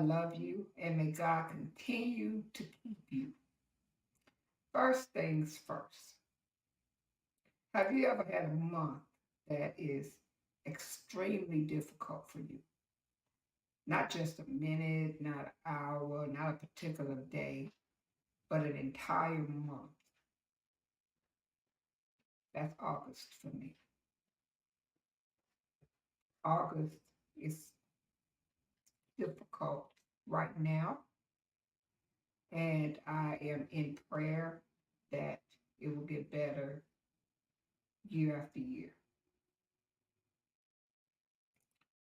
love you and may God continue to keep you. First things first, have you ever had a month that is extremely difficult for you? Not just a minute, not an hour, not a particular day, but an entire month. That's August for me. August is difficult right now, and I am in prayer that it will get better year after year,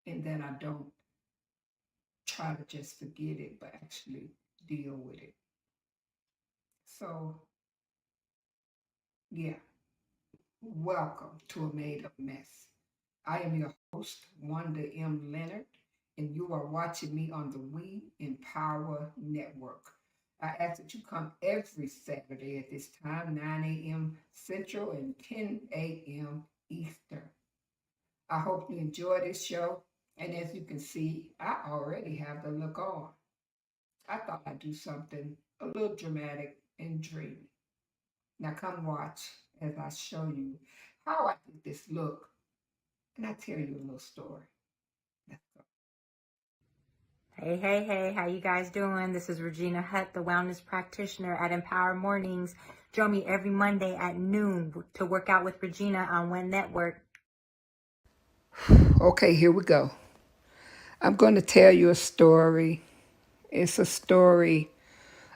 and that I don't try to just forget it, but actually deal with it. So, yeah, welcome to a made up mess. I am your host, Wanda M. Leonard, and you are watching me on the We Empower Network. I ask that you come every Saturday at this time, 9 a.m. Central and 10 a.m. Eastern. I hope you enjoy this show. And as you can see, I already have the look on. I thought I'd do something a little dramatic and dreamy. Now come watch as I show you how I did this look, and I tell you a little story. Let's go. Hey, hey, hey, how you guys doing? This is Regina Hutt, the wellness practitioner at Empower Mornings. Join me every Monday at noon to work out with Regina on One Network. Okay, here we go. I'm going to tell you a story. It's a story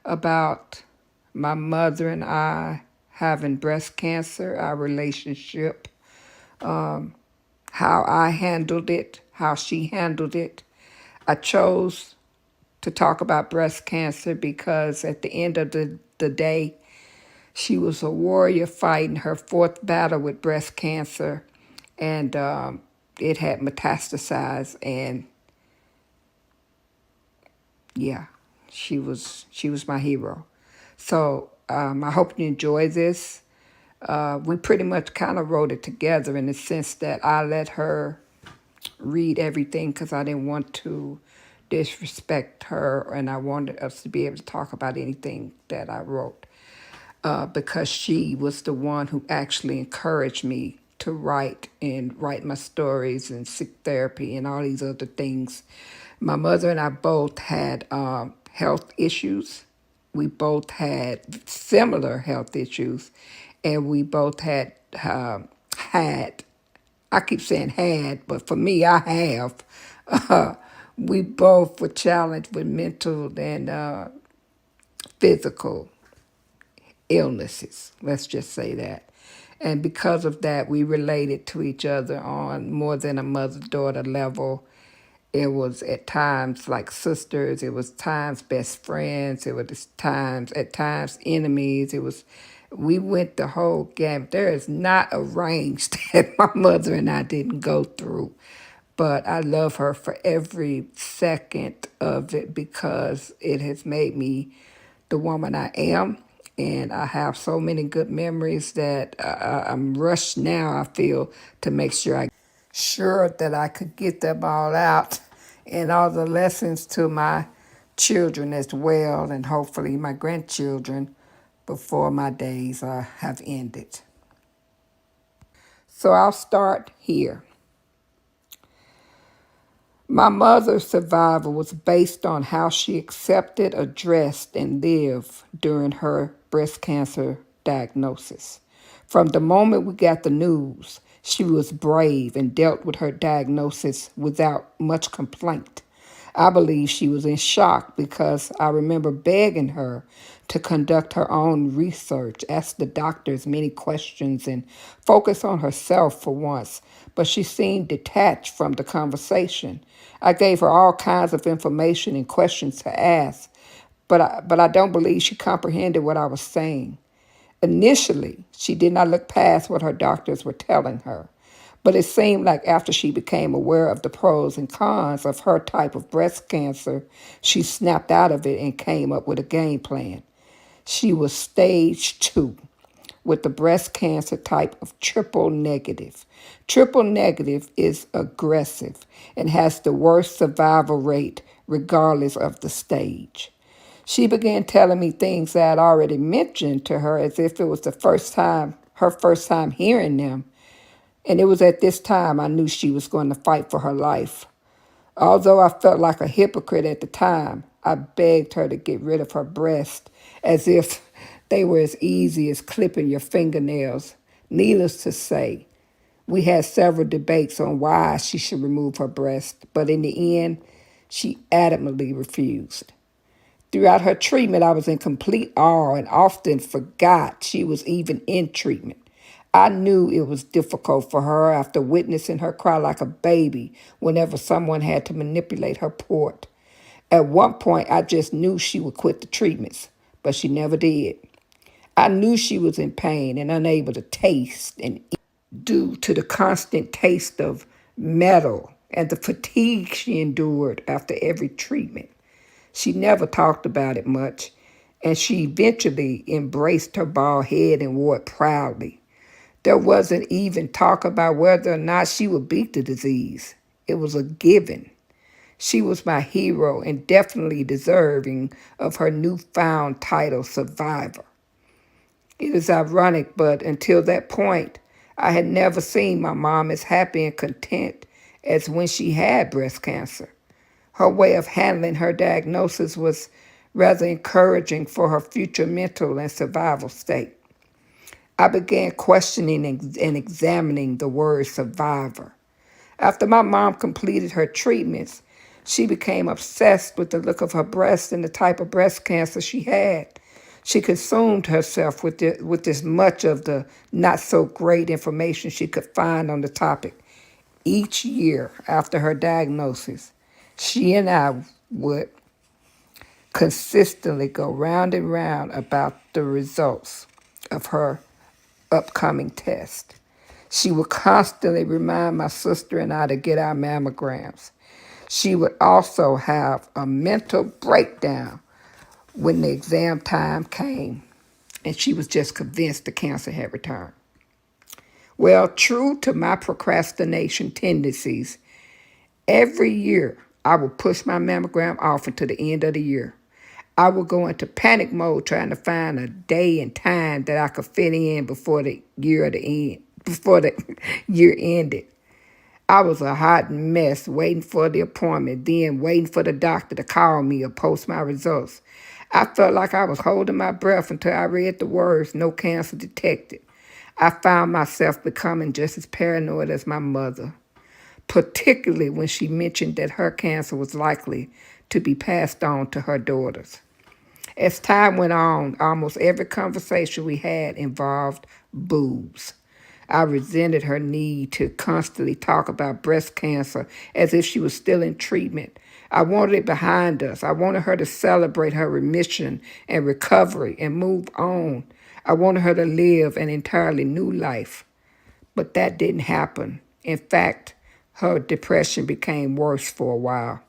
about my mother and I having breast cancer, our relationship, how I handled it, how she handled it. I chose to talk about breast cancer because at the end of the day, she was a warrior fighting her fourth battle with breast cancer, and it had metastasized. And yeah, she was my hero. So I hope you enjoy this. We pretty much kind of wrote it together in the sense that I let her read everything because I didn't want to disrespect her, and I wanted us to be able to talk about anything that I wrote. Because she was the one who actually encouraged me to write my stories and seek therapy and all these other things. My mother and I both had health issues. We both had similar health issues, and we both had. I keep saying had, but for me, I have. Uh, we both were challenged with mental and physical illnesses. Let's just say that. And because of that, we related to each other on more than a mother daughter level. It was at times like sisters, it was times best friends, it was at times enemies. We went the whole gamut. There is not a range that my mother and I didn't go through. But I love her for every second of it because it has made me the woman I am. And I have so many good memories that I'm rushed now, I feel, to make sure that I could get them all out and all the lessons to my children as well, and hopefully my grandchildren before my days have ended. So I'll start here. My mother's survival was based on how she accepted, addressed, and lived during her breast cancer diagnosis. From the moment we got the news, she was brave and dealt with her diagnosis without much complaint. I believe she was in shock because I remember begging her to conduct her own research, ask the doctors many questions, and focus on herself for once. But she seemed detached from the conversation. I gave her all kinds of information and questions to ask, but I don't believe she comprehended what I was saying. Initially, she did not look past what her doctors were telling her. But it seemed like after she became aware of the pros and cons of her type of breast cancer, she snapped out of it and came up with a game plan. She was stage 2 with the breast cancer type of triple negative. Triple negative is aggressive and has the worst survival rate regardless of the stage. She began telling me things that I'd already mentioned to her as if it was her first time hearing them. And it was at this time I knew she was going to fight for her life. Although I felt like a hypocrite at the time, I begged her to get rid of her breasts as if they were as easy as clipping your fingernails. Needless to say, we had several debates on why she should remove her breast, but in the end, she adamantly refused. Throughout her treatment, I was in complete awe and often forgot she was even in treatment. I knew it was difficult for her after witnessing her cry like a baby whenever someone had to manipulate her port. At one point, I just knew she would quit the treatments, but she never did. I knew she was in pain and unable to taste and eat due to the constant taste of metal and the fatigue she endured after every treatment. She never talked about it much, and she eventually embraced her bald head and wore it proudly. There wasn't even talk about whether or not she would beat the disease. It was a given. She was my hero and definitely deserving of her newfound title, Survivor. It is ironic, but until that point, I had never seen my mom as happy and content as when she had breast cancer. Her way of handling her diagnosis was rather encouraging for her future mental and survival state. I began questioning and examining the word survivor. After my mom completed her treatments, she became obsessed with the look of her breast and the type of breast cancer she had. She consumed herself with as much of the not so great information she could find on the topic. Each year after her diagnosis, she and I would consistently go round and round about the results of her upcoming test. She would constantly remind my sister and I to get our mammograms. She would also have a mental breakdown when the exam time came, and she was just convinced the cancer had returned. Well, true to my procrastination tendencies, every year I would push my mammogram off until the end of the year. I would go into panic mode trying to find a day and time that I could fit in before the year ended. I was a hot mess waiting for the appointment, then waiting for the doctor to call me or post my results. I felt like I was holding my breath until I read the words, "No cancer detected." I found myself becoming just as paranoid as my mother, particularly when she mentioned that her cancer was likely to be passed on to her daughters. As time went on, almost every conversation we had involved boobs. I resented her need to constantly talk about breast cancer as if she was still in treatment. I wanted it behind us. I wanted her to celebrate her remission and recovery and move on. I wanted her to live an entirely new life. But that didn't happen. In fact, her depression became worse for a while.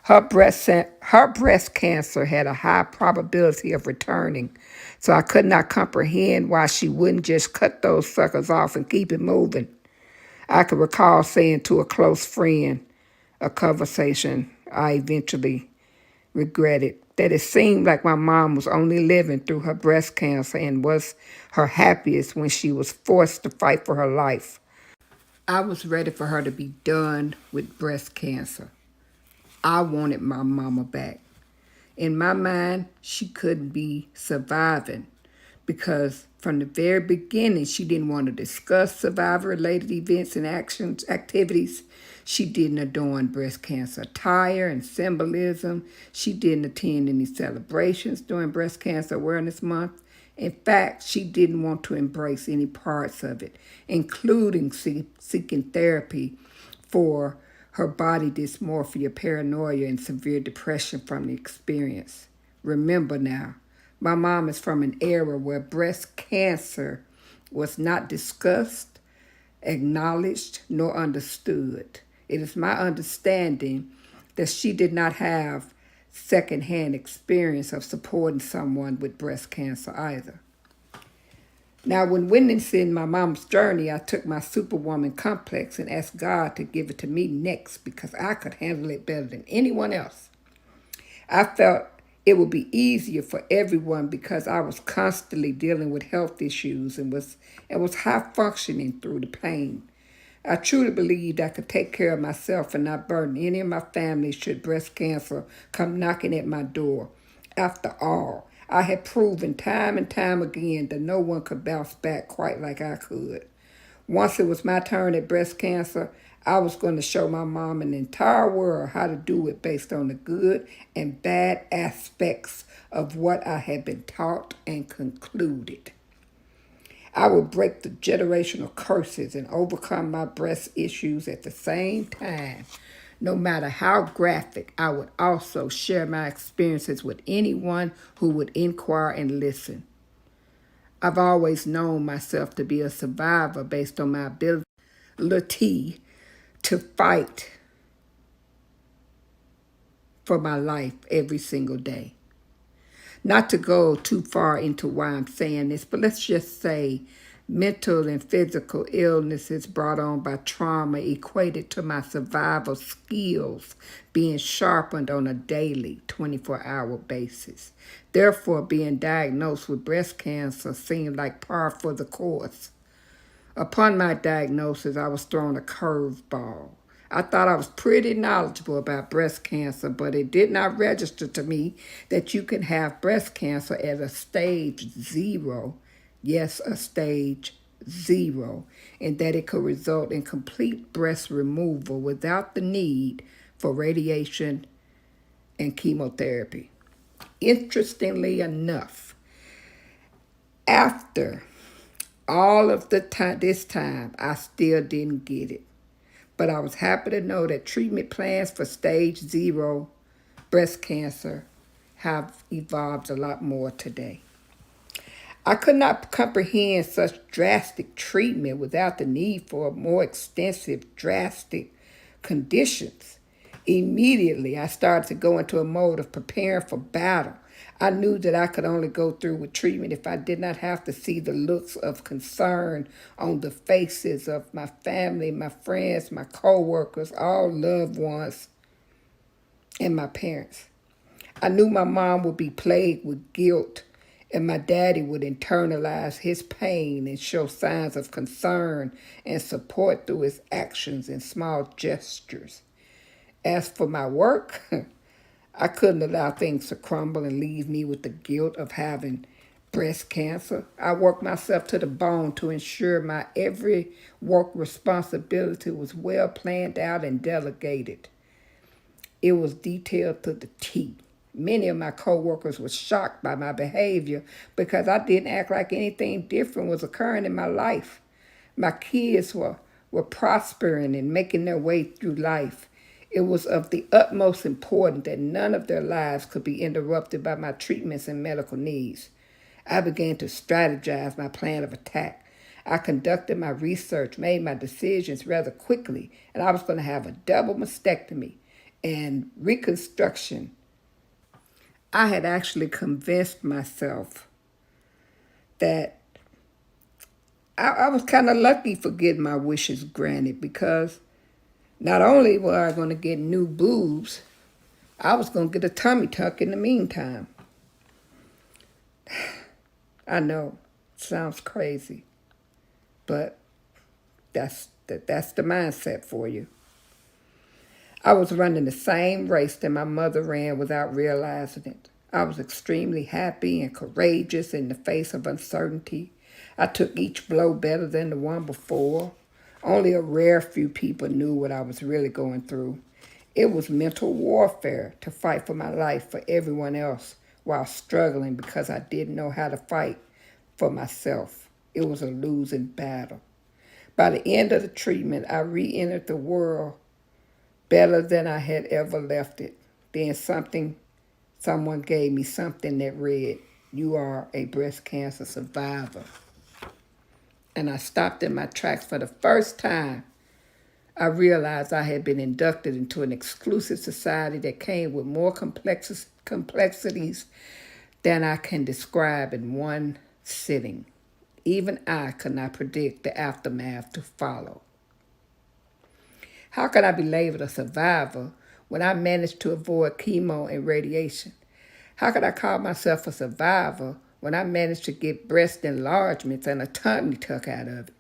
Her breast cancer had a high probability of returning, so I could not comprehend why she wouldn't just cut those suckers off and keep it moving. I could recall saying to a close friend, a conversation I eventually regretted, that it seemed like my mom was only living through her breast cancer and was her happiest when she was forced to fight for her life. I was ready for her to be done with breast cancer. I wanted my mama back. In my mind, she couldn't be surviving because from the very beginning, she didn't want to discuss survivor-related events and activities. She didn't adorn breast cancer attire and symbolism. She didn't attend any celebrations during Breast Cancer Awareness Month. In fact, she didn't want to embrace any parts of it, including seeking therapy for her body dysmorphia, paranoia, and severe depression from the experience. Remember now, my mom is from an era where breast cancer was not discussed, acknowledged, nor understood. It is my understanding that she did not have secondhand experience of supporting someone with breast cancer either. Now, when witnessing my mom's journey, I took my superwoman complex and asked God to give it to me next because I could handle it better than anyone else. I felt it would be easier for everyone because I was constantly dealing with health issues and was high functioning through the pain. I truly believed I could take care of myself and not burden any of my family should breast cancer come knocking at my door. After all, I had proven time and time again that no one could bounce back quite like I could. Once it was my turn at breast cancer, I was going to show my mom and the entire world how to do it based on the good and bad aspects of what I had been taught and concluded. I would break the generational curses and overcome my breast issues at the same time. No matter how graphic, I would also share my experiences with anyone who would inquire and listen. I've always known myself to be a survivor based on my ability to fight for my life every single day. Not to go too far into why I'm saying this, but let's just say mental and physical illnesses brought on by trauma equated to my survival skills being sharpened on a daily 24-hour basis. Therefore, being diagnosed with breast cancer seemed like par for the course. Upon my diagnosis, I was thrown a curveball. I thought I was pretty knowledgeable about breast cancer, but it did not register to me that you can have breast cancer at a stage 0. Yes, a stage 0, and that it could result in complete breast removal without the need for radiation and chemotherapy. Interestingly enough, after all of this time, I still didn't get it. But I was happy to know that treatment plans for stage 0 breast cancer have evolved a lot more today. I could not comprehend such drastic treatment without the need for more extensive, drastic conditions. Immediately, I started to go into a mode of preparing for battle. I knew that I could only go through with treatment if I did not have to see the looks of concern on the faces of my family, my friends, my co-workers, all loved ones, and my parents. I knew my mom would be plagued with guilt, and my daddy would internalize his pain and show signs of concern and support through his actions and small gestures. As for my work, I couldn't allow things to crumble and leave me with the guilt of having breast cancer. I worked myself to the bone to ensure my every work responsibility was well planned out and delegated. It was detailed to the T. Many of my coworkers were shocked by my behavior because I didn't act like anything different was occurring in my life. My kids were prospering and making their way through life. It was of the utmost importance that none of their lives could be interrupted by my treatments and medical needs. I began to strategize my plan of attack. I conducted my research, made my decisions rather quickly, and I was going to have a double mastectomy and reconstruction. I had actually convinced myself that I was kind of lucky for getting my wishes granted because not only were I going to get new boobs, I was going to get a tummy tuck in the meantime. I know, it sounds crazy, but that's the mindset for you. I was running the same race that my mother ran without realizing it. I was extremely happy and courageous in the face of uncertainty. I took each blow better than the one before. Only a rare few people knew what I was really going through. It was mental warfare to fight for my life for everyone else while struggling because I didn't know how to fight for myself. It was a losing battle. By the end of the treatment, I re-entered the world better than I had ever left it. Then someone gave me something that read, "You are a breast cancer survivor." And I stopped in my tracks for the first time. I realized I had been inducted into an exclusive society that came with more complexities than I can describe in one sitting. Even I could not predict the aftermath to follow. How can I be labeled a survivor when I managed to avoid chemo and radiation? How could I call myself a survivor when I managed to get breast enlargements and a tummy tuck out of it?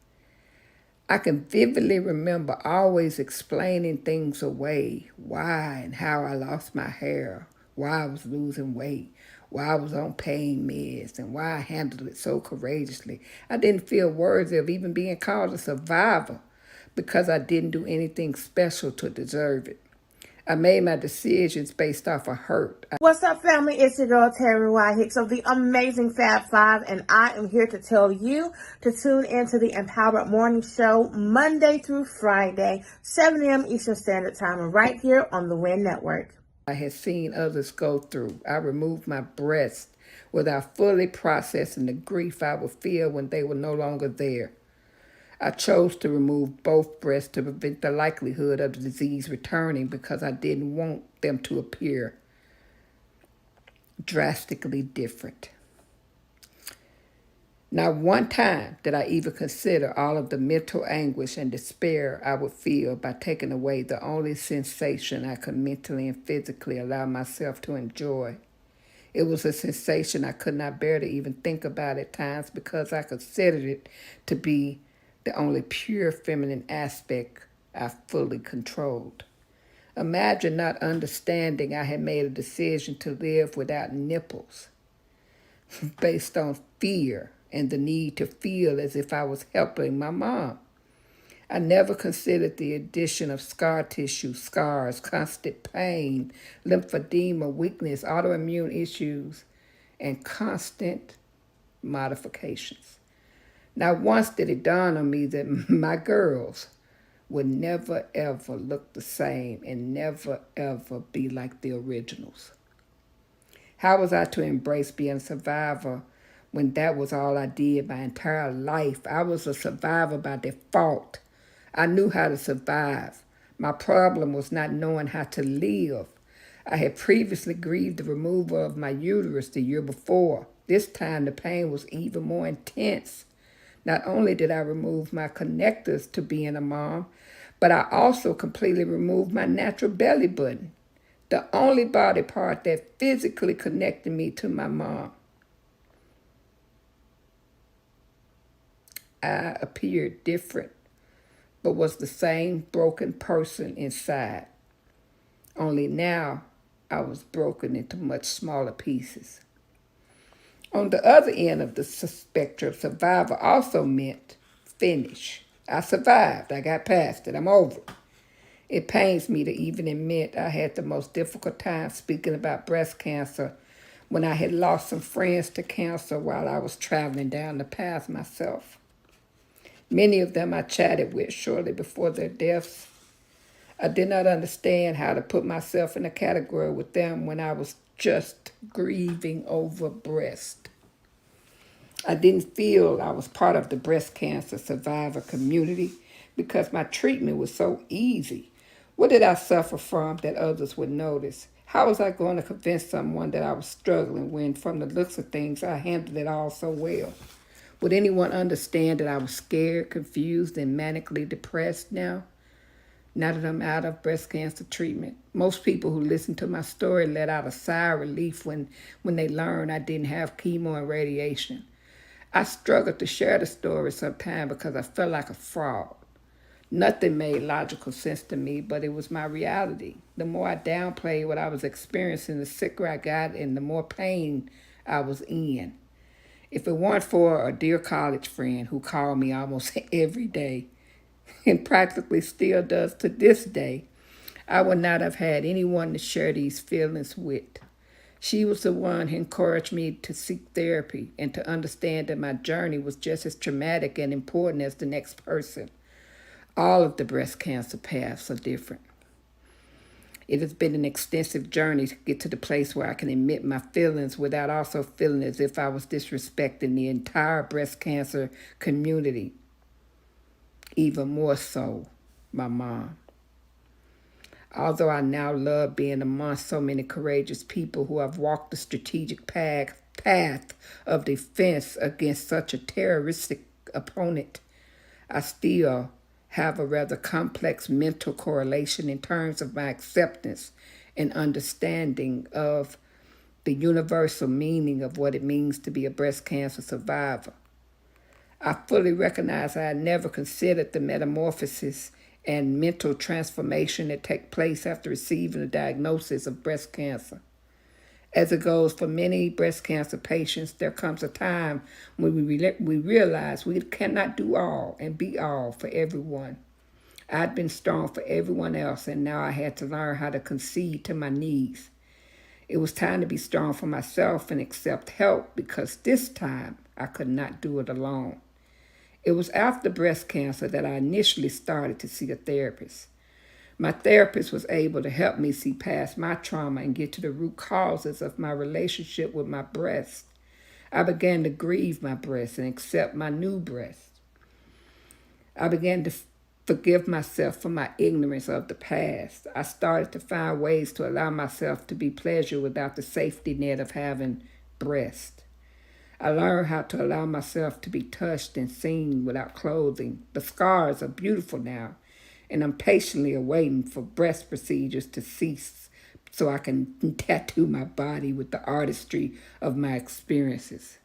I can vividly remember always explaining things away, why and how I lost my hair, why I was losing weight, why I was on pain meds, and why I handled it so courageously. I didn't feel worthy of even being called a survivor because I didn't do anything special to deserve it. I made my decisions based off of hurt. What's up, family? It's your girl, Terry Y. Hicks of the Amazing Fab Five, and I am here to tell you to tune into the Empowered Morning Show Monday through Friday, 7 a.m. Eastern Standard Time, right here on the WIN Network. I had seen others go through. I removed my breast without fully processing the grief I would feel when they were no longer there. I chose to remove both breasts to prevent the likelihood of the disease returning because I didn't want them to appear drastically different. Not one time did I even consider all of the mental anguish and despair I would feel by taking away the only sensation I could mentally and physically allow myself to enjoy. It was a sensation I could not bear to even think about at times because I considered it to be the only pure feminine aspect I fully controlled. Imagine not understanding I had made a decision to live without nipples based on fear and the need to feel as if I was helping my mom. I never considered the addition of scar tissue, scars, constant pain, lymphedema, weakness, autoimmune issues, and constant modifications. Not once did it dawn on me that my girls would never ever look the same and never ever be like the originals. How was I to embrace being a survivor when that was all I did my entire life? I was a survivor by default. I knew how to survive. My problem was not knowing how to live. I had previously grieved the removal of my uterus the year before. This time the pain was even more intense. Not only did I remove my connectors to being a mom, but I also completely removed my natural belly button, the only body part that physically connected me to my mom. I appeared different, but was the same broken person inside. Only now I was broken into much smaller pieces. On the other end of the spectrum, survivor also meant finish. I survived. I got past it. I'm over it. It pains me to even admit I had the most difficult time speaking about breast cancer when I had lost some friends to cancer while I was traveling down the path myself. Many of them I chatted with shortly before their deaths. I did not understand how to put myself in a category with them when I was just grieving over breast. I didn't feel I was part of the breast cancer survivor community because my treatment was so easy. What did I suffer from that others would notice? How was I going to convince someone that I was struggling when, from the looks of things, I handled it all so well? Would anyone understand that I was scared, confused, and manically depressed now that I'm out of breast cancer treatment? Most people who listen to my story let out a sigh of relief when they learned I didn't have chemo and radiation. I struggled to share the story sometimes because I felt like a fraud. Nothing made logical sense to me, but it was my reality. The more I downplayed what I was experiencing, the sicker I got and the more pain I was in. If it weren't for a dear college friend who called me almost every day, and practically still does to this day, I would not have had anyone to share these feelings with. She was the one who encouraged me to seek therapy and to understand that my journey was just as traumatic and important as the next person. All of the breast cancer paths are different. It has been an extensive journey to get to the place where I can admit my feelings without also feeling as if I was disrespecting the entire breast cancer community. Even more so, my mom. Although I now love being among so many courageous people who have walked the strategic path of defense against such a terroristic opponent, I still have a rather complex mental correlation in terms of my acceptance and understanding of the universal meaning of what it means to be a breast cancer survivor. I fully recognize I had never considered the metamorphosis and mental transformation that take place after receiving a diagnosis of breast cancer. As it goes for many breast cancer patients, there comes a time when we realize we cannot do all and be all for everyone. I'd been strong for everyone else, and now I had to learn how to concede to my needs. It was time to be strong for myself and accept help, because this time I could not do it alone. It was after breast cancer that I initially started to see a therapist. My therapist was able to help me see past my trauma and get to the root causes of my relationship with my breast. I began to grieve my breast and accept my new breast. I began to forgive myself for my ignorance of the past. I started to find ways to allow myself to be pleasure without the safety net of having breast. I learned how to allow myself to be touched and seen without clothing. The scars are beautiful now, and I'm patiently awaiting for breast procedures to cease so I can tattoo my body with the artistry of my experiences.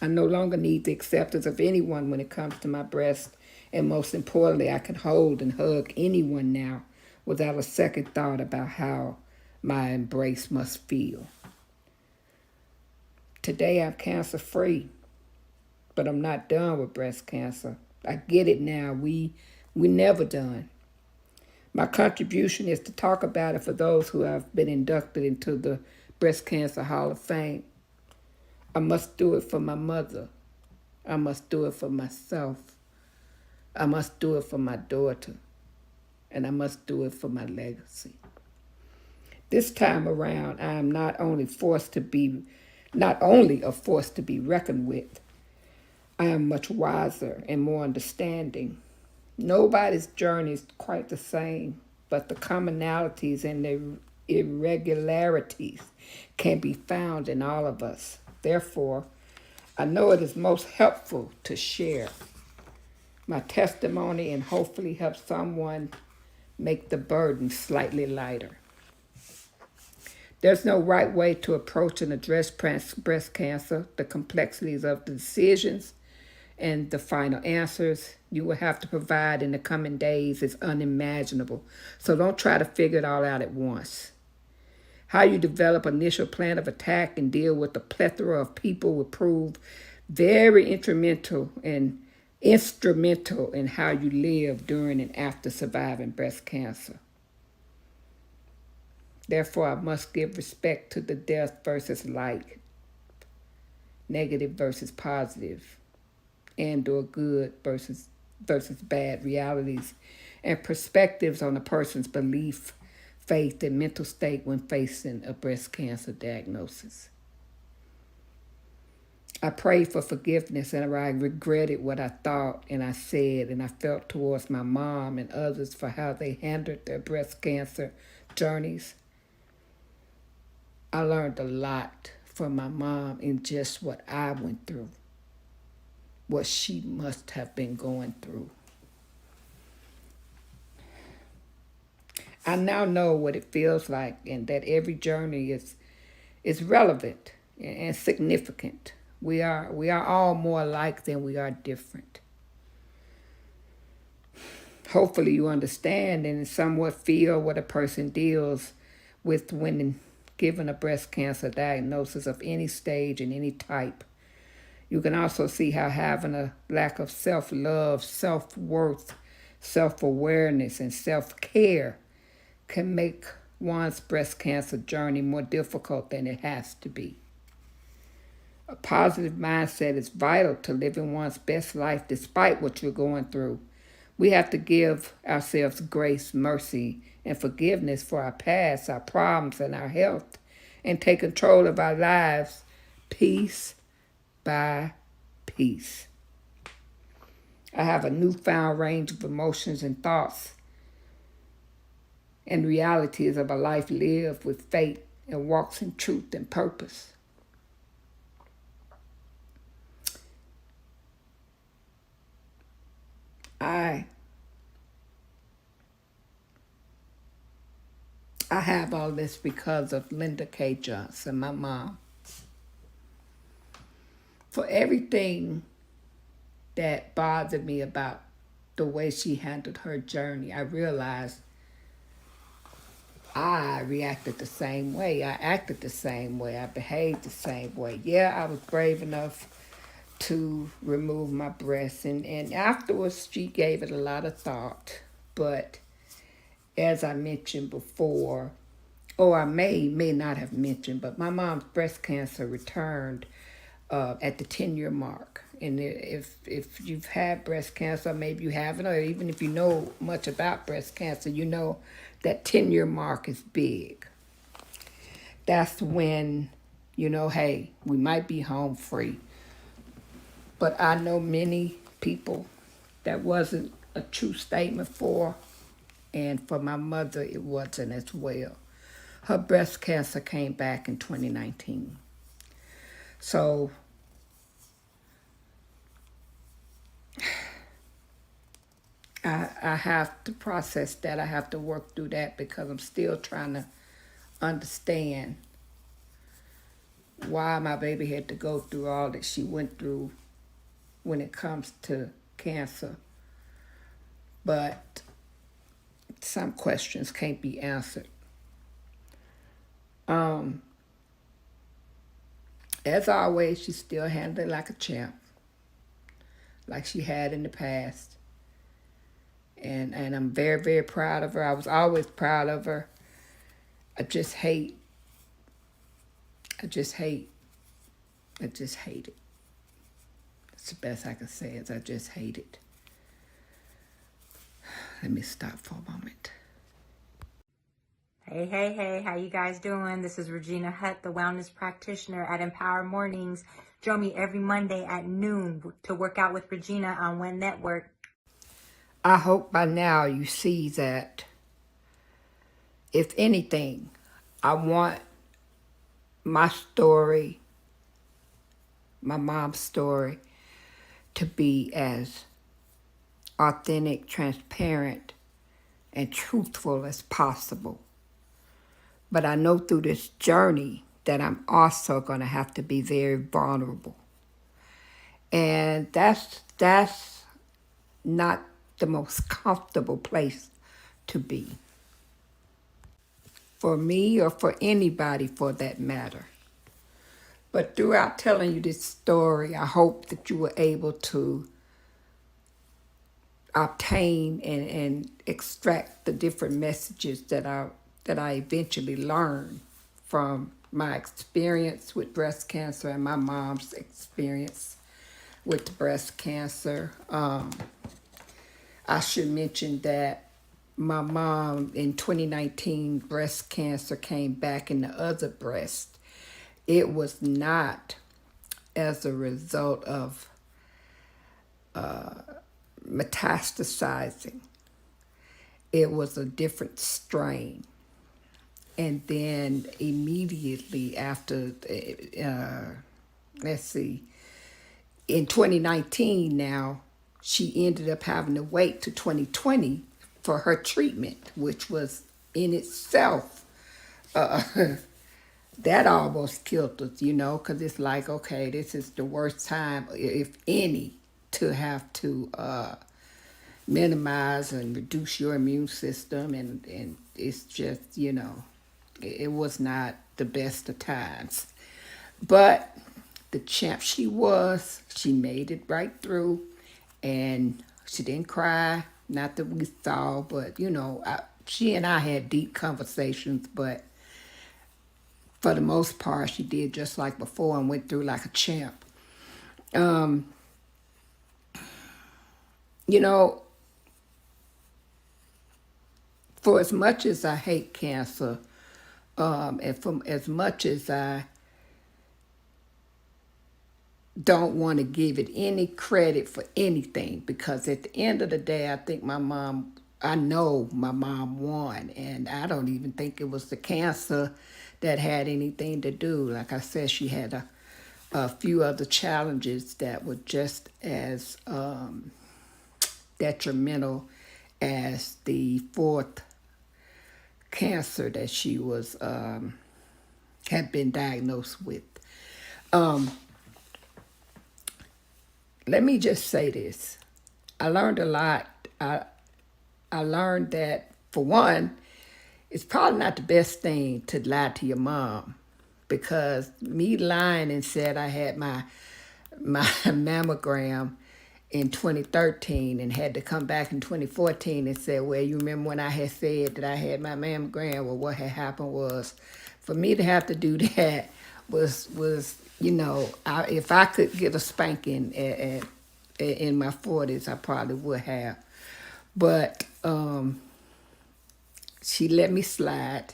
I no longer need the acceptance of anyone when it comes to my breast, and most importantly, I can hold and hug anyone now without a second thought about how my embrace must feel. Today I'm cancer-free, but I'm not done with breast cancer. I get it now. We're never done. My contribution is to talk about it for those who have been inducted into the Breast Cancer Hall of Fame. I must do it for my mother. I must do it for myself. I must do it for my daughter. And I must do it for my legacy. This time around, I am not only a force to be reckoned with, I am much wiser and more understanding. Nobody's journey is quite the same, but the commonalities and the irregularities can be found in all of us. Therefore, I know it is most helpful to share my testimony and hopefully help someone make the burden slightly lighter. There's no right way to approach and address breast cancer. The complexities of the decisions and the final answers you will have to provide in the coming days is unimaginable. So don't try to figure it all out at once. How you develop an initial plan of attack and deal with the plethora of people will prove very instrumental in how you live during and after surviving breast cancer. Therefore, I must give respect to the death versus life, negative versus positive, and or good versus bad realities, and perspectives on a person's belief, faith, and mental state when facing a breast cancer diagnosis. I prayed for forgiveness, and I regretted what I thought and I said and I felt towards my mom and others for how they handled their breast cancer journeys. I learned a lot from my mom in just what I went through, what she must have been going through. I now know what it feels like, and that every journey is relevant and significant. We are all more alike than we are different. Hopefully you understand and somewhat feel what a person deals with when given a breast cancer diagnosis of any stage and any type. You can also see how having a lack of self-love, self-worth, self-awareness, and self-care can make one's breast cancer journey more difficult than it has to be. A positive mindset is vital to living one's best life despite what you're going through. We have to give ourselves grace, mercy, and forgiveness for our past, our problems, and our health, and take control of our lives piece by piece. I have a newfound range of emotions and thoughts and realities of a life lived with faith and walks in truth and purpose. I I have all this because of Linda K. Johnson, my mom. For everything that bothered me about the way she handled her journey, I realized I reacted the same way. I acted the same way. I behaved the same way. Yeah, I was brave enough to remove my breast. And afterwards, she gave it a lot of thought. But as I mentioned before, or I may not have mentioned, but my mom's breast cancer returned at the 10-year mark. And if you've had breast cancer, maybe you haven't, or even if you know much about breast cancer, you know that 10-year mark is big. That's when, hey, we might be home free. But I know many people that wasn't a true statement for, and for my mother, it wasn't as well. Her breast cancer came back in 2019. So I have to process that. I have to work through that because I'm still trying to understand why my baby had to go through all that she went through when it comes to cancer. But some questions can't be answered. As always, she still handled it like a champ, like she had in the past. And I'm very, very proud of her. I was always proud of her. I just hate it. It's the best I can say is I just hate it. Let me stop for a moment. Hey, how you guys doing? This is Regina Hutt, the wellness practitioner at Empower Mornings. Join me every Monday at noon to work out with Regina on One Network. I hope by now you see that, if anything, I want my story, my mom's story, to be as authentic, transparent, and truthful as possible. But I know through this journey that I'm also going to have to be very vulnerable. And that's not the most comfortable place to be. For me or for anybody for that matter. But throughout telling you this story, I hope that you were able to obtain and extract the different messages that I eventually learned from my experience with breast cancer and my mom's experience with breast cancer. I should mention that my mom in 2019, breast cancer came back in the other breast. It was not as a result of metastasizing. It was a different strain. And then immediately after, in 2019 now, she ended up having to wait to 2020 for her treatment, which was in itself, that almost killed us, because it's like, okay, this is the worst time, if any, to have to minimize and reduce your immune system. And it's just, it was not the best of times. But the champ she was, she made it right through. And she didn't cry, not that we saw, but, she and I had deep conversations, but for the most part, she did just like before and went through like a champ. For as much as I hate cancer, and from as much as I don't want to give it any credit for anything, because at the end of the day, I know my mom won, and I don't even think it was the cancer that had anything to do. Like I said, she had a few other challenges that were just as detrimental as the fourth cancer that she was had been diagnosed with. Um, Let me just say this. I learned a lot. I learned that, for one, it's probably not the best thing to lie to your mom, because me lying and said I had my mammogram in 2013 and had to come back in 2014 and say, well, you remember when I had said that I had my mammogram? Well, what had happened was, for me to have to do that was if I could get a spanking in my 40s, I probably would have. But she let me slide.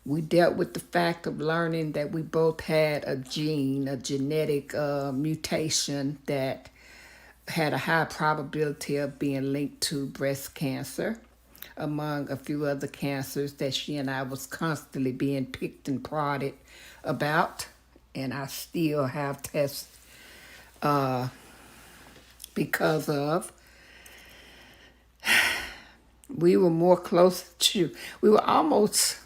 We dealt with the fact of learning that we both had a genetic mutation that had a high probability of being linked to breast cancer, among a few other cancers that she and I was constantly being picked and prodded about. And I still have tests because of. We were more close to, we were almost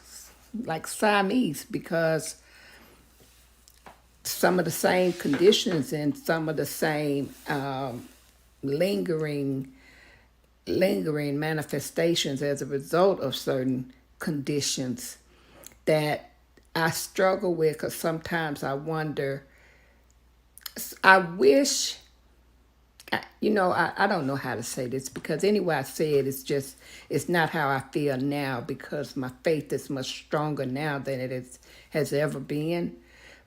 like Siamese, because some of the same conditions and some of the same lingering manifestations as a result of certain conditions that I struggle with. Because sometimes I wonder, I wish, I don't know how to say this, because anyway I say it, it's not how I feel now, because my faith is much stronger now than has ever been.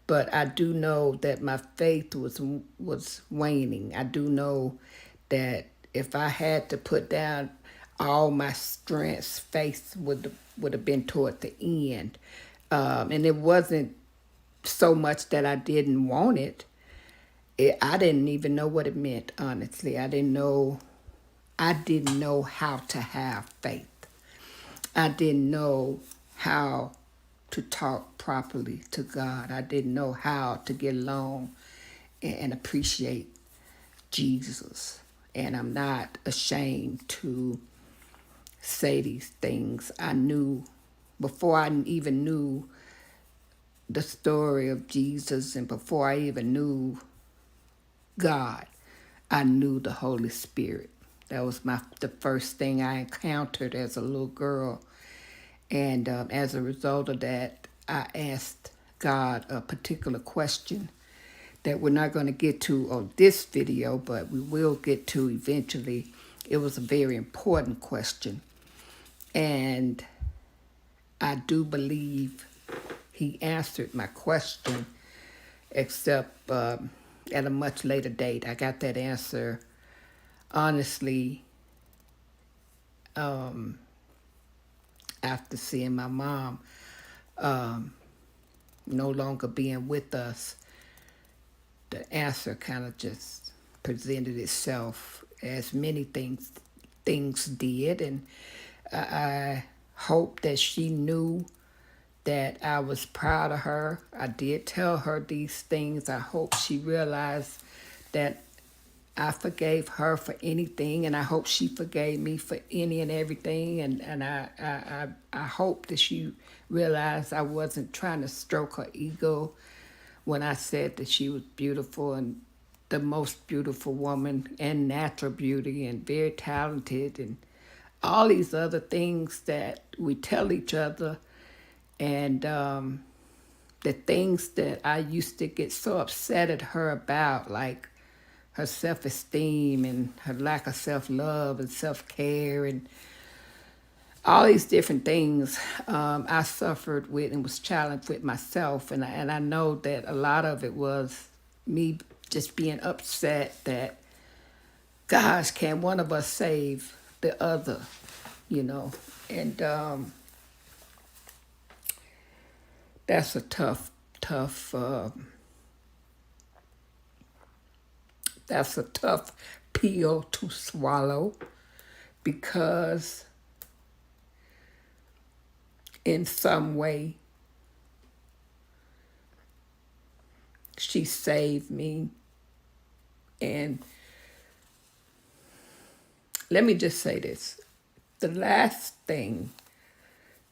But I do know that my faith was waning. I do know that if I had to put down all my strengths, faith would have been toward the end. And it wasn't so much that I didn't want it. I didn't even know what it meant, honestly. I didn't know how to have faith. I didn't know how to talk properly to God. I didn't know how to get along and appreciate Jesus. And I'm not ashamed to say these things. I knew, before I even knew the story of Jesus, and before I even knew God, I knew the Holy Spirit. That was the first thing I encountered as a little girl. And as a result of that, I asked God a particular question that we're not going to get to on this video, but we will get to eventually. It was a very important question. And I do believe he answered my question, except at a much later date. I got that answer, honestly, after seeing my mom no longer being with us. The answer kind of just presented itself, as many things did. And I hope that she knew that I was proud of her. I did tell her these things. I hope she realized that I forgave her for anything, and I hope she forgave me for any and everything. And I hope that she realized I wasn't trying to stroke her ego when I said that she was beautiful, and the most beautiful woman, and natural beauty, and very talented, and all these other things that we tell each other. And the things that I used to get so upset at her about, like her self-esteem and her lack of self-love and self-care and all these different things, I suffered with and was challenged with myself. And I know that a lot of it was me just being upset that, gosh, can one of us save the other, And that's a tough, that's a tough pill to swallow, because in some way she saved me. And let me just say this. The last thing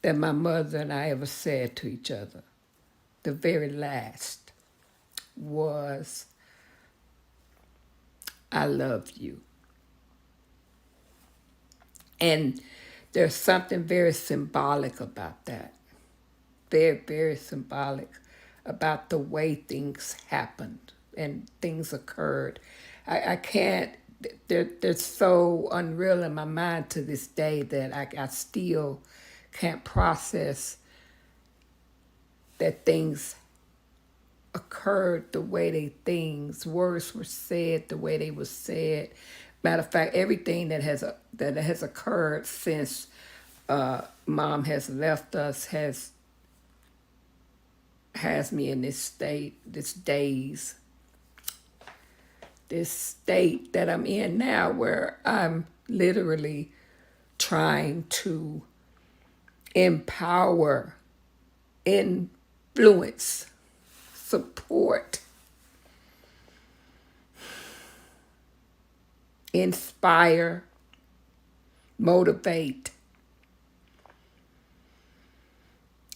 that my mother and I ever said to each other. The very last was, I love you. And there's something very symbolic about that. Very, very symbolic about the way things happened and things occurred. I can't, they're so unreal in my mind to this day that I still can't process that things occurred the way words were said the way they were said. Matter of fact, everything that has occurred since mom has left us has me in this state, this state that I'm in now, where I'm literally trying to empower, influence, support, inspire, motivate,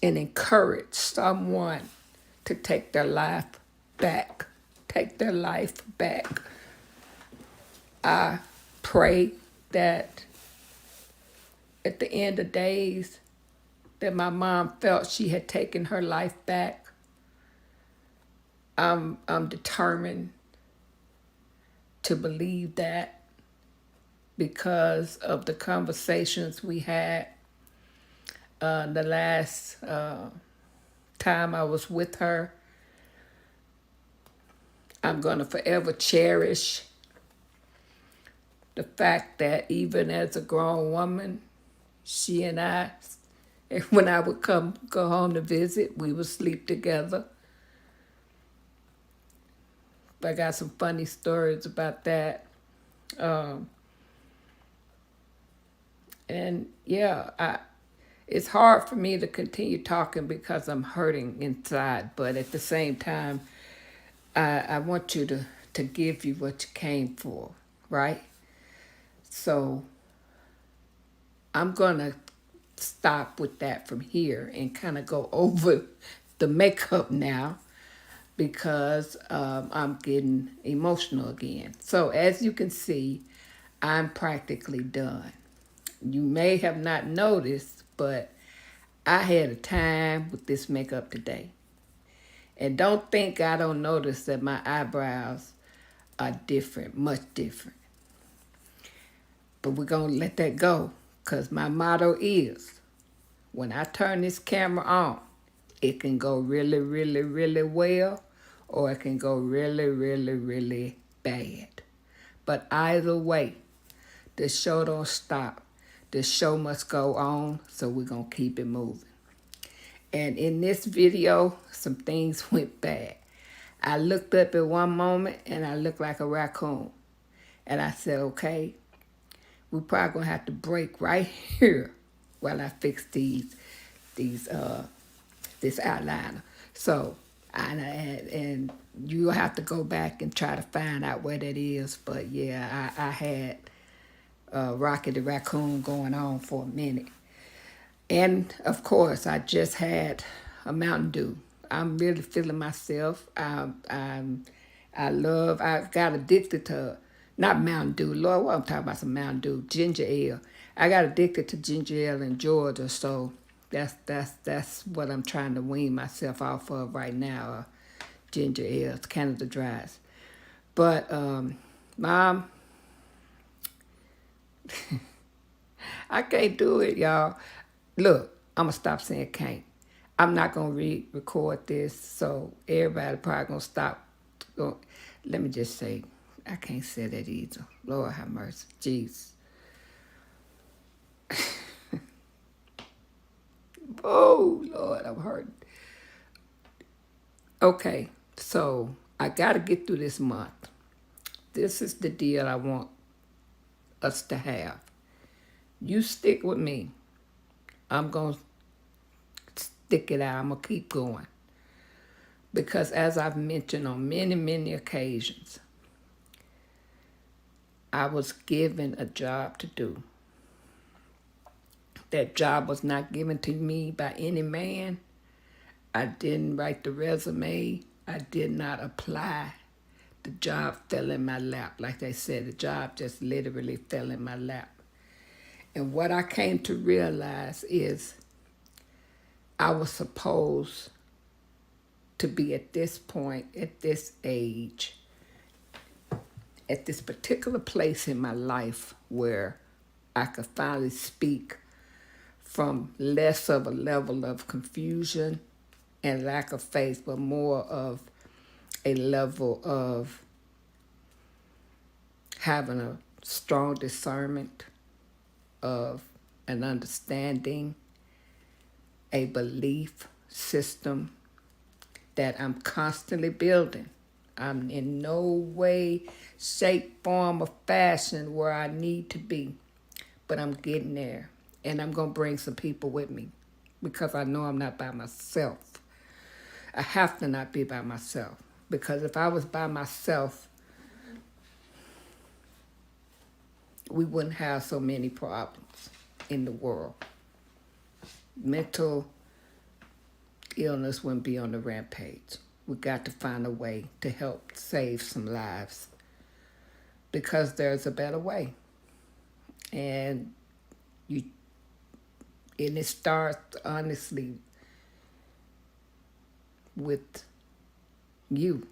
and encourage someone to take their life back. Take their life back. I pray that at the end of days that my mom felt she had taken her life back. I'm determined to believe that because of the conversations we had the last time I was with her. I'm going to forever cherish the fact that even as a grown woman, she and I, when I would go home to visit, we would sleep together. I got some funny stories about that. And yeah, it's hard for me to continue talking because I'm hurting inside. But at the same time, I want you to give you what you came for, right? So I'm going to stop with that from here and kind of go over the makeup now because I'm getting emotional again. So as you can see, I'm practically done. You may have not noticed, but I had a time with this makeup today. And don't think I don't notice that my eyebrows are different, much different. But we're going to let that go because my motto is, when I turn this camera on, it can go really, really, really well, or it can go really, really, really bad. But either way, the show don't stop. The show must go on, so we're going to keep it moving. And in this video, some things went bad. I looked up at one moment and I looked like a raccoon. And I said, okay, we're probably going to have to break right here while I fix this outliner. So, and you'll have to go back and try to find out where that is. But yeah, I had Rocky the Raccoon going on for a minute. And of course, I just had a Mountain Dew. I'm really feeling myself. I got addicted to, not Mountain Dew, Lord, what I'm talking about, some Mountain Dew, ginger ale. I got addicted to ginger ale in Georgia, so that's what I'm trying to wean myself off of right now, ginger ale, Canada Dries. But, Mom, I can't do it, y'all. Look, I'm going to stop saying can't. I'm not going to re-record this, so everybody probably going to stop. Let me just say, I can't say that either. Lord have mercy. Jeez. Oh, Lord, I'm hurting. Okay, so I got to get through this month. This is the deal I want us to have. You stick with me. I'm going to stick it out. I'm going to keep going. Because as I've mentioned on many, many occasions, I was given a job to do That job was not given to me by any man. I didn't write the resume. I did not apply. The job fell in my lap. Like they said, the job just literally fell in my lap. And what I came to realize is I was supposed to be at this point, at this age, at this particular place in my life where I could finally speak from less of a level of confusion and lack of faith, but more of a level of having a strong discernment, of an understanding, a belief system that I'm constantly building. I'm in no way, shape, form, or fashion where I need to be, but I'm getting there. And I'm going to bring some people with me because I know I'm not by myself. I have to not be by myself, because if I was by myself, we wouldn't have so many problems in the world. Mental illness wouldn't be on the rampage. We got to find a way to help save some lives, because there's a better way. And it starts honestly with you,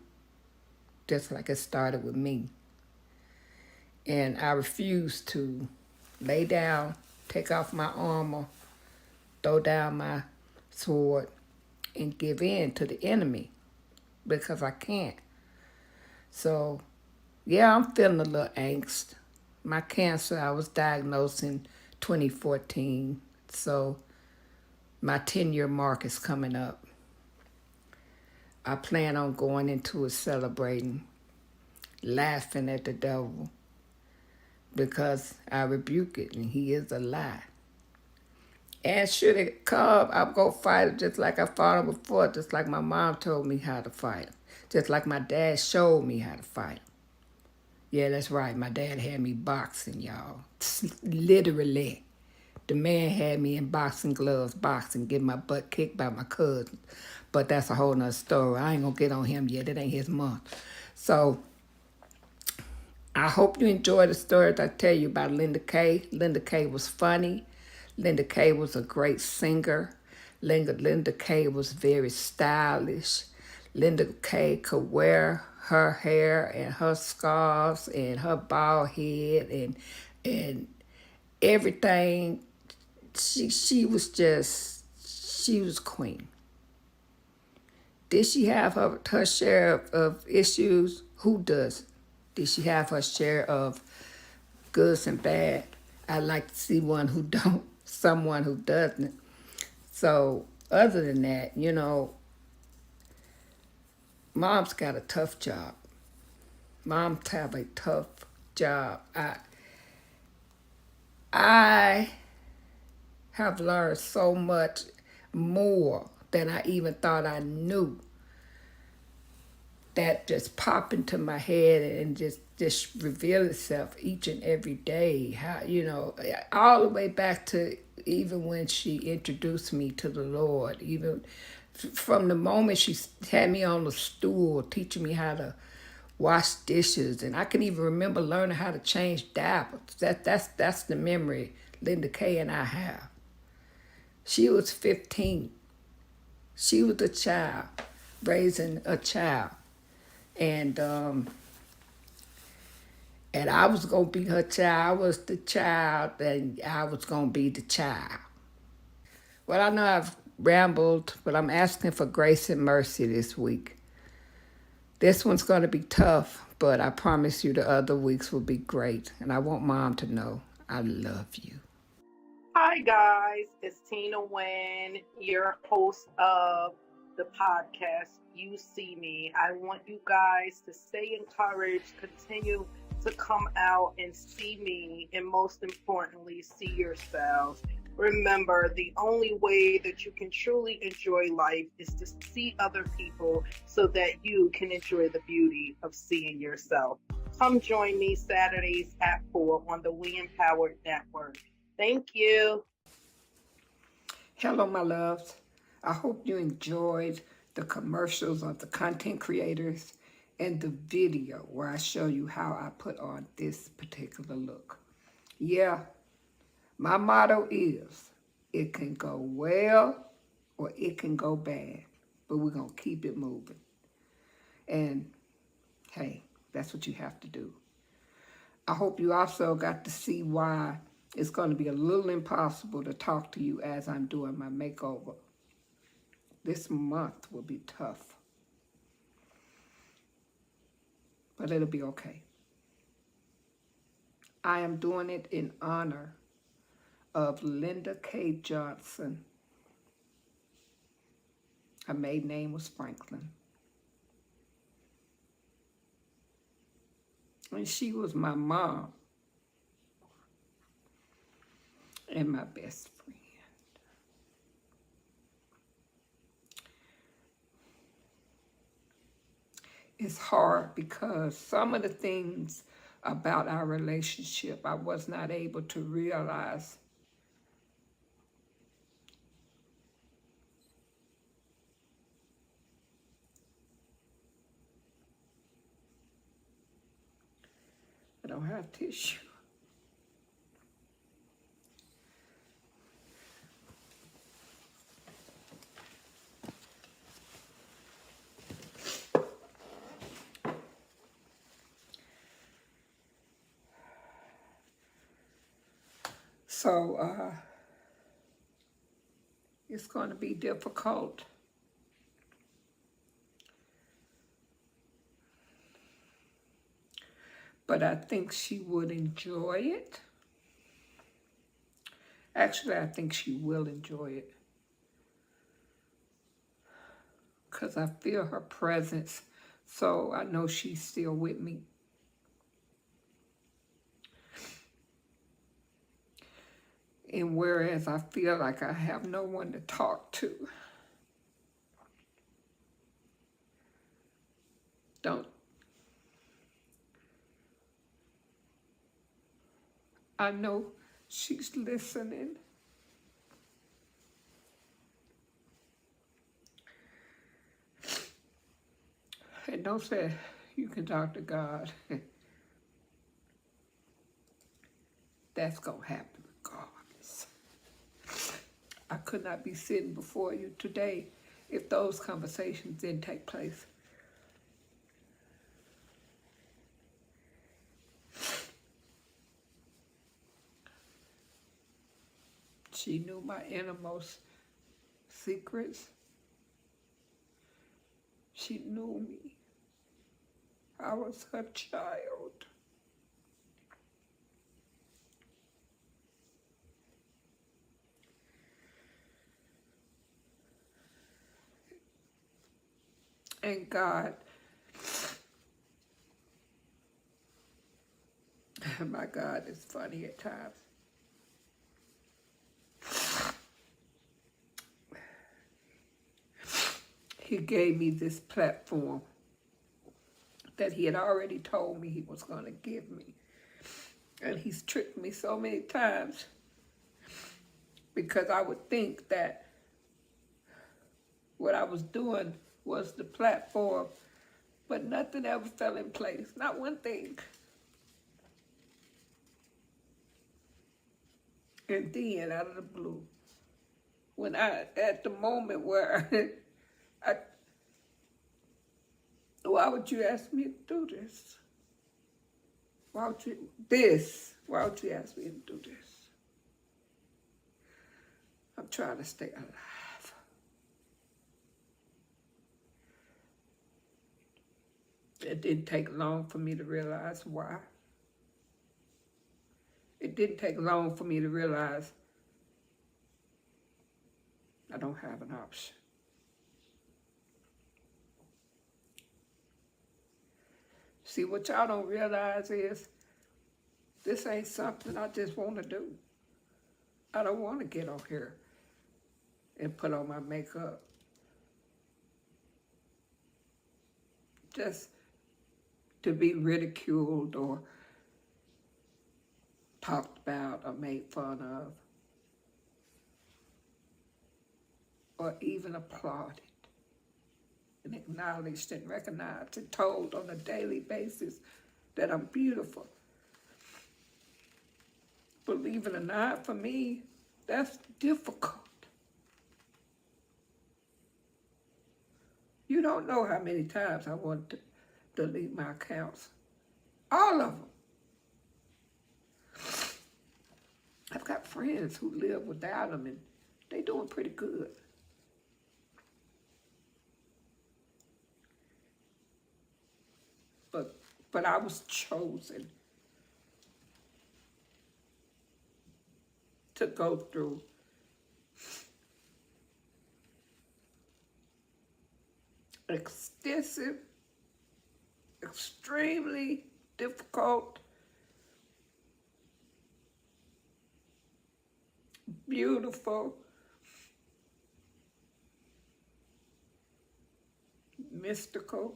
just like it started with me. And I refuse to lay down, take off my armor, throw down my sword, and give in to the enemy, because I can't. So, yeah, I'm feeling a little angst. My cancer, I was diagnosed in 2014, so my 10-year mark is coming up. I plan on going into it celebrating, laughing at the devil, because I rebuke it, and he is a lie. And should it come, I'll go fight it just like I fought him before, just like my mom told me how to fight him, just like my dad showed me how to fight him. Yeah, that's right, my dad had me boxing, y'all. Literally. The man had me in boxing gloves, boxing, getting my butt kicked by my cousin. But that's a whole nother story. I ain't gonna get on him yet. It ain't his month. So I hope you enjoy the stories I tell you about Linda Kay. Linda Kay was funny. Linda Kay was a great singer. Linda Kay was very stylish. Linda Kay could wear her hair and her scarves and her bald head and everything. She was queen. Did she have her share of issues? Who doesn't? Did she have her share of goods and bad? I'd like to see one who don't, someone who doesn't. So other than that, moms got a tough job. Moms have a tough job. I have learned so much more than I even thought I knew. That just pop into my head and just reveal itself each and every day. How, all the way back to even when she introduced me to the Lord, even from the moment she had me on the stool teaching me how to wash dishes, and I can even remember learning how to change diapers. That's the memory Linda Kay and I have. She was 15. She was a child, raising a child. And I was going to be her child. I was the child, and I was going to be the child. Well, I know I've rambled, but I'm asking for grace and mercy this week. This one's going to be tough, but I promise you the other weeks will be great. And I want Mom to know I love you. Hi, guys. It's Tina Wynn, your host of the podcast, You See Me. I want you guys to stay encouraged, continue to come out and see me, and most importantly, see yourselves. Remember, the only way that you can truly enjoy life is to see other people so that you can enjoy the beauty of seeing yourself. Come join me Saturdays at 4 on the We Empowered Network. Thank you. Hello, my loves. I hope you enjoyed the commercials of the content creators and the video where I show you how I put on this particular look. Yeah, my motto is it can go well or it can go bad, but we're going to keep it moving. And hey, that's what you have to do. I hope you also got to see why it's going to be a little impossible to talk to you as I'm doing my makeover. This month will be tough, but it'll be okay. I am doing it in honor of Linda K. Johnson. Her maiden name was Franklin. And she was my mom and my best friend. It's hard because some of the things about our relationship I was not able to realize. I don't have tissue. So it's going to be difficult. But I think she would enjoy it. Actually, I think she will enjoy it. Because I feel her presence, so I know she's still with me. And whereas I feel like I have no one to talk to, I know she's listening. And don't say you can talk to God. That's going to happen regardless. I could not be sitting before you today if those conversations didn't take place. She knew my innermost secrets. She knew me. I was her child. And God, my God is funny at times. He gave me this platform that he had already told me he was going to give me. And he's tricked me so many times because I would think that what I was doing was the platform, but nothing ever fell in place, not one thing. And then, out of the blue, when at the moment where why would you ask me to do this? Why would you ask me to do this? I'm trying to stay alive. It didn't take long for me to realize why. It didn't take long for me to realize I don't have an option. See, what y'all don't realize is this ain't something I just want to do. I don't want to get on here and put on my makeup just to be ridiculed or talked about or made fun of. or even applauded and acknowledged and recognized and told on a daily basis that I'm beautiful. Believe it or not, for me, that's difficult. You don't know how many times I wanted to delete my accounts. All of them. I've got friends who live without them, and they doing pretty good. But I was chosen to go through extensive, extremely difficult, beautiful, mystical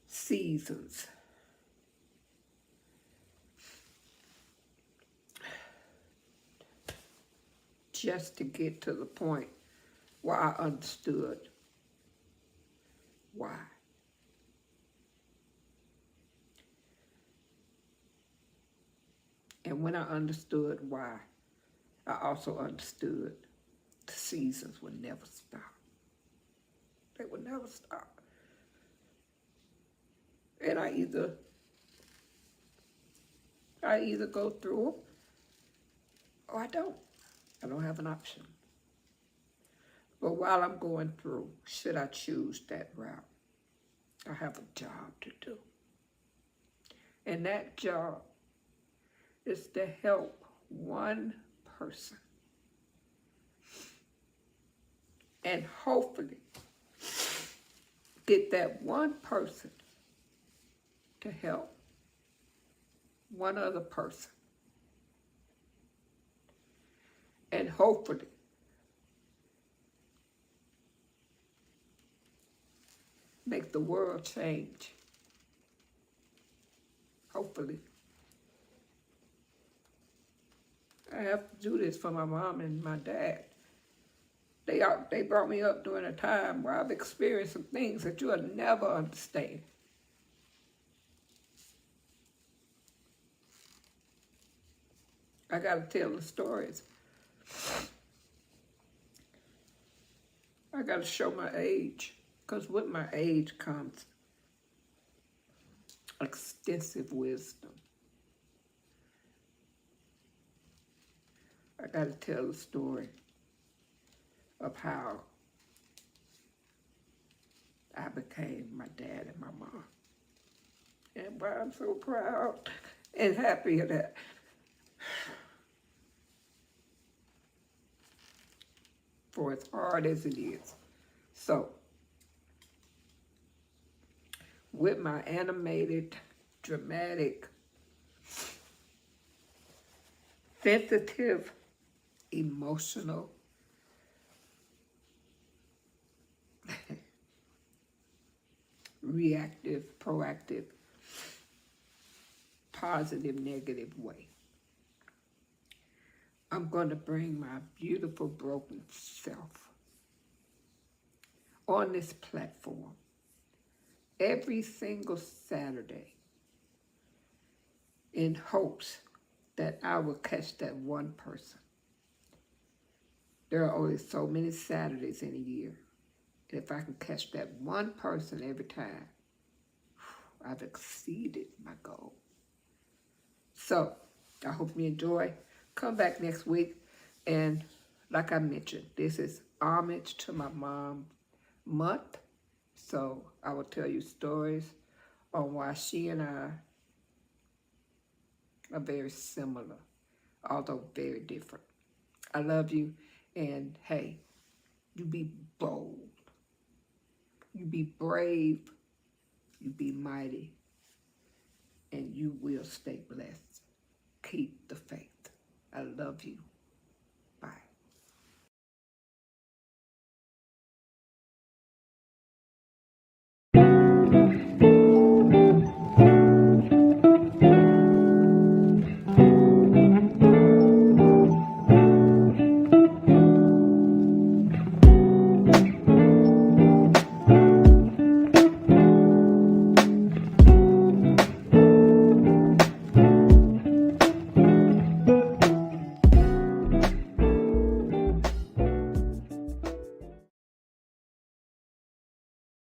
seasons. Just to get to the point where I understood why. And when I understood why, I also understood the seasons would never stop. They would never stop. And I either go through them or I don't. I don't have an option. But while I'm going through, should I choose that route, I have a job to do. And that job is to help one person. And hopefully get that one person to help one other person. And hopefully make the world change. Hopefully. I have to do this for my mom and my dad. They brought me up during a time where I've experienced some things that you'll never understand. I gotta tell the stories. I gotta show my age, because with my age comes extensive wisdom. I gotta tell the story of how I became my dad and my mom. And why I'm so proud and happy of that. For as hard as it is. So, with my animated, dramatic, sensitive, emotional, reactive, proactive, positive, negative way, I'm going to bring my beautiful broken self on this platform every single Saturday in hopes that I will catch that one person. There are only so many Saturdays in a year. And if I can catch that one person every time, I've exceeded my goal. So, I hope you enjoy. Come back next week. And like I mentioned, this is homage to my mom month. So, I will tell you stories on why she and I are very similar, although very different. I love you. And hey, you be bold. You be brave. You be mighty. And you will stay blessed. Keep the faith. I love you.